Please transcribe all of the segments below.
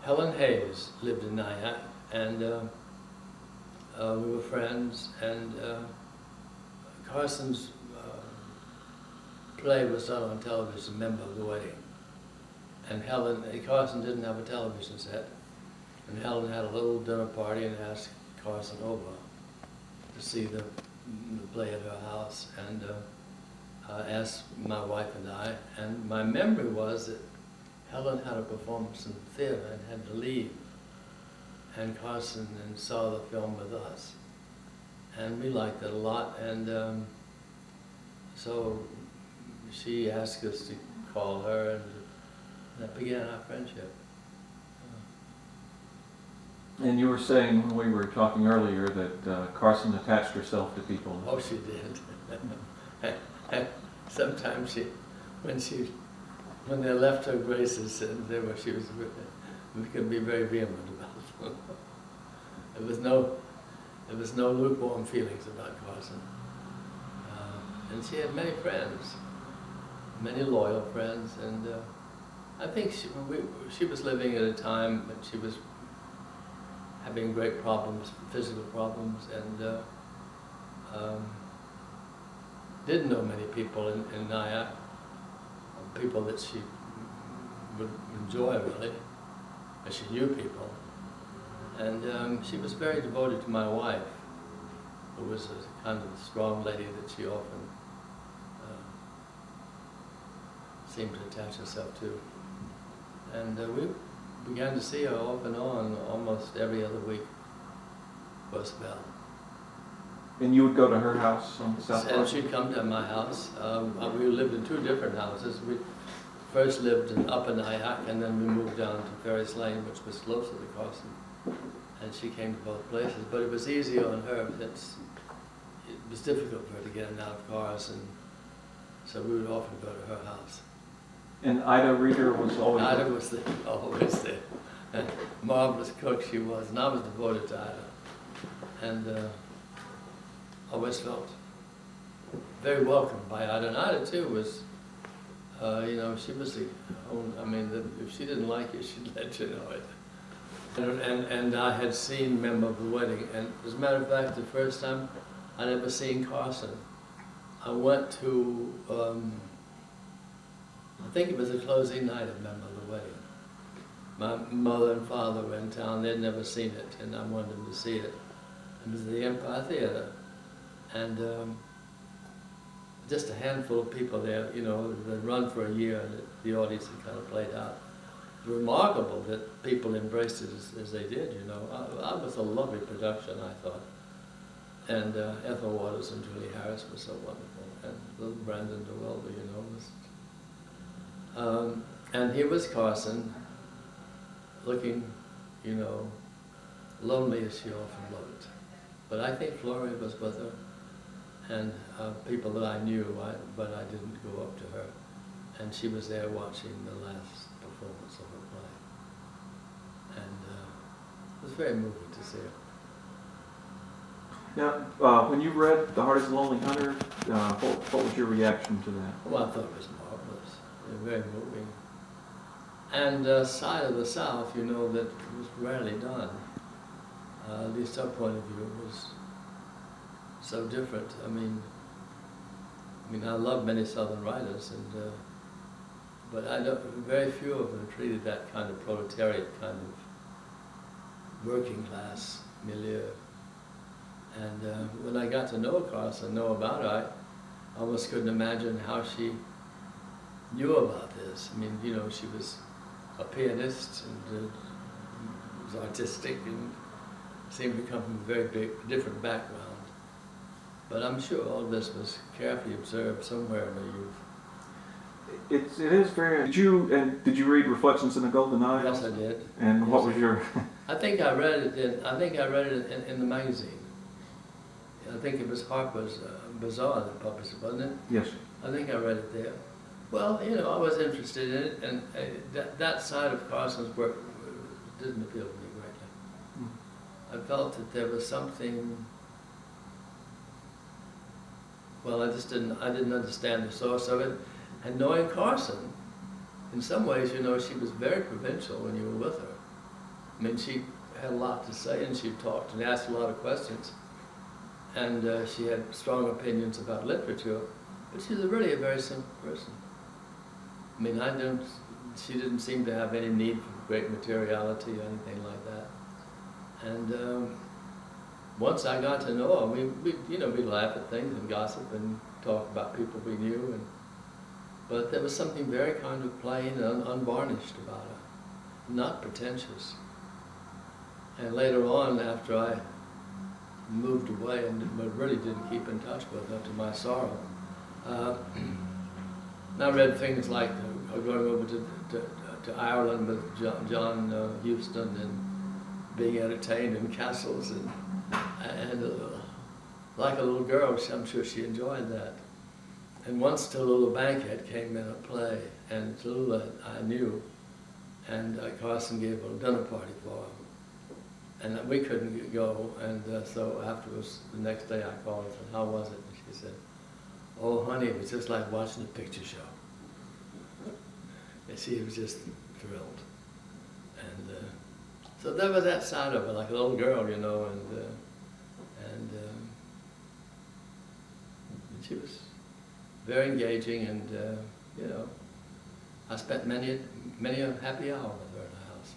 Helen Hayes lived in Nyack, and we were friends, and Carson's play was done on television, Member of the Wedding. And Carson didn't have a television set, and Helen had a little dinner party and asked Carson over to see the play at her house, and asked my wife and I, and my memory was that Helen had a performance in the theater and had to leave, and Carson and saw the film with us, and we liked it a lot, and so she asked us to call her, and that began our friendship. And you were saying when we were talking earlier that Carson attached herself to people. Oh, she did. Sometimes when they left her graces, and we could be very vehement about it. There was no lukewarm feelings about Carson. And she had many friends, many loyal friends, and I think she was living at a time when she was having great problems, physical problems, and didn't know many people in Nyack, people that she would enjoy really, but she knew people. And she was very devoted to my wife, who was a kind of strong lady that she often seemed to attach herself to. And we began to see her off and on almost every other week for a spell. And you would go to her house on the South And she'd come to my house. We lived in two different houses. We first lived in Upper Nyack, and then we moved down to Ferris Lane, which was closer to Carson. And she came to both places, but it was easy on her since it was difficult for her to get in and out of cars, and so we would often go to her house. And Ida Reeder was always Ida was there, always there. And marvelous cook she was, and I was devoted to Ida. And always felt very welcomed by Ida. And Ida too was, she was the if she didn't like you, she'd let you know it. And I had seen Member of the Wedding, and as a matter of fact, the first time I'd ever seen Carson, I went to, I think it was the closing night of Member of the Wedding. My mother and father were in town, they'd never seen it, and I wanted them to see it. It was at the Empire Theater, and just a handful of people there, they'd run for a year, and the audience had kind of played out. Remarkable that people embraced it as they did, It was a lovely production, I thought. And Ethel Waters and Julie Harris were so wonderful, and little Brandon DeWelder, and here was Carson, looking, lonely as she often looked. But I think Florrie was with her, and people that I knew, but I didn't go up to her. And she was there watching the last performance of her play. And it was very moving to see her. Now, when you read The Heart is a Lonely Hunter, what was your reaction to that? Well, I thought it was marvelous, very moving. And Side of the South, that was rarely done. At least our point of view was so different. I mean, I love many Southern writers, but very few of them treated that kind of proletariat, kind of working class milieu. And when I got to know Carson, know about her, I almost couldn't imagine how she knew about this. She was a pianist and was artistic and seemed to come from a very different background. But I'm sure all of this was carefully observed somewhere in her youth. It is very. Did you read Reflections in the Golden Eye? Yes, I did. And yes, what was your? I think I read it in the magazine. I think it was Harper's Bazaar that published it, wasn't it? Yes. I think I read it there. Well, I was interested in it, and that side of Carson's work didn't appeal to me greatly. I felt that there was something. Well, I didn't understand the source of it. And knowing Carson, in some ways, she was very provincial when you were with her. I mean, she had a lot to say, and she talked and asked a lot of questions. And she had strong opinions about literature, but she's really a very simple person. I mean, she didn't seem to have any need for great materiality or anything like that. And once I got to know her, we laugh at things and gossip and talk about people we knew, but there was something very kind of plain and unvarnished about her, not pretentious. And later on, after I moved away but really didn't keep in touch with her, to my sorrow, I read things like going over to Ireland with John Huston and being entertained in castles and like a little girl, I'm sure she enjoyed that. And once Tallulah Bankhead came in a play, and Tallulah I knew, and Carson gave a dinner party for her. And we couldn't go, and so afterwards, the next day I called her and said, "How was it?" And she said, "Oh, honey, it was just like watching a picture show." And she was just thrilled. And so there was that side of her, like a little girl, you know, and she was very engaging, and you know, I spent many a happy hour with her in the house.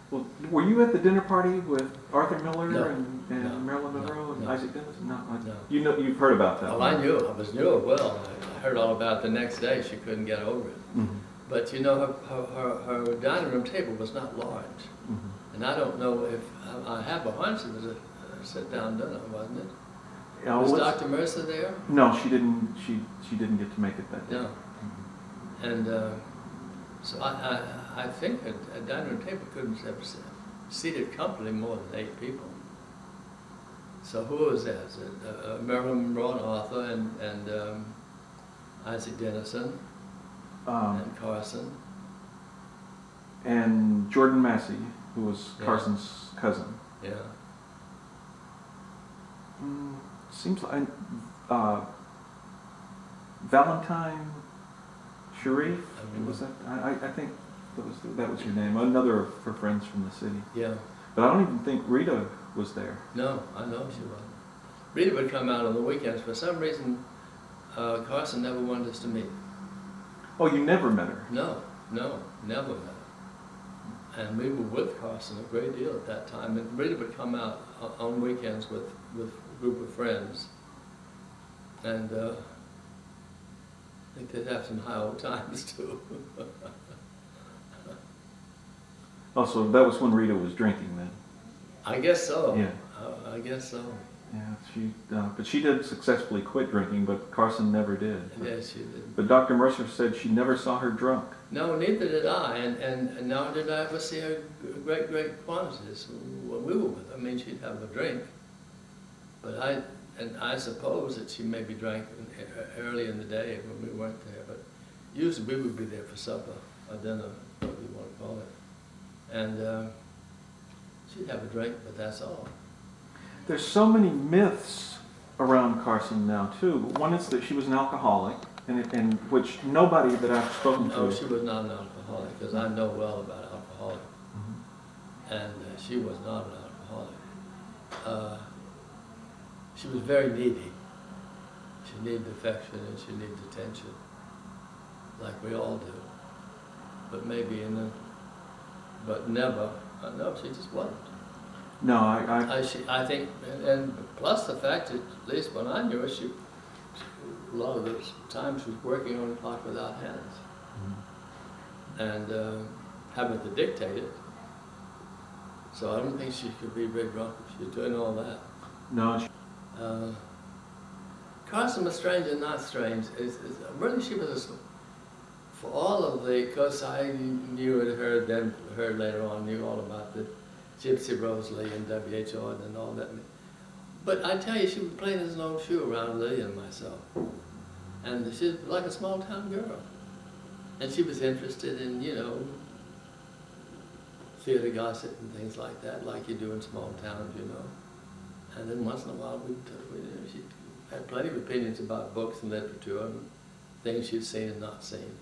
Well, were you at the dinner party with Arthur Miller No, and Marilyn Monroe and no. Isaac Dennis? No. No. You've heard about that. Well, I knew her well. I heard all about it the next day. She couldn't get over it. Mm-hmm. But you know, her dining room table was not large. Mm-hmm. And I don't know if, I have a hunch it was a sit-down dinner, wasn't it? Was Dr. Mercer there? No, she didn't. She didn't get to make it that day. No. And so I think a dining room table couldn't have seated comfortably more than 8 people. So who was that? Marilyn Monroe, Arthur, and Isaac Dennison, and Carson. And Jordan Massey, who was Carson's cousin. Yeah. Seems like Valentine Sharif. Was that? I think that was your name. Another of her friends from the city. Yeah. But I don't even think Rita was there. No, I know she wasn't. Rita would come out on the weekends. For some reason, Carson never wanted us to meet. Oh, you never met her? No, never met her. And we were with Carson a great deal at that time. And Rita would come out on weekends with a group of friends. And I think they'd have some high old times too. Oh, so that was when Rita was drinking then? I guess so. Yeah. I guess so. Yeah, but she did successfully quit drinking, but Carson never did. Yes, she did. But Dr. Mercer said she never saw her drunk. No, neither did I, and nor did I ever see her great quantities when we were with her. I mean, she'd have a drink, but I suppose that she maybe drank early in the day when we weren't there, but usually we would be there for supper, or dinner, whatever you want to call it. And she'd have a drink, but that's all. There's so many myths around Carson now, too. One is that she was an alcoholic, and which nobody that I've spoken to... No, she was not an alcoholic, because I know well about alcoholic. Mm-hmm. And she was not an alcoholic. She was very needy. She needed affection and she needed attention, like we all do. But maybe but never. No, she just wasn't. No, I think, and plus the fact that, at least when I knew her, a lot of the time she was working on the clock without hands. Mm-hmm. And having to dictate it. So I don't think she could be very drunk if she was doing all that. No. Carson was strange and not strange. Really, she was, for all of the, because I knew and heard later on, knew all about the Gypsy Rose Lee and W.H. Auden and all that. But I tell you, she was playing as an old shoe around Lily and myself. And she was like a small town girl. And she was interested in, you know, theater gossip and things like that, like you do in small towns, you know. And then once in a while, she had plenty of opinions about books and literature and things she'd seen and not seen.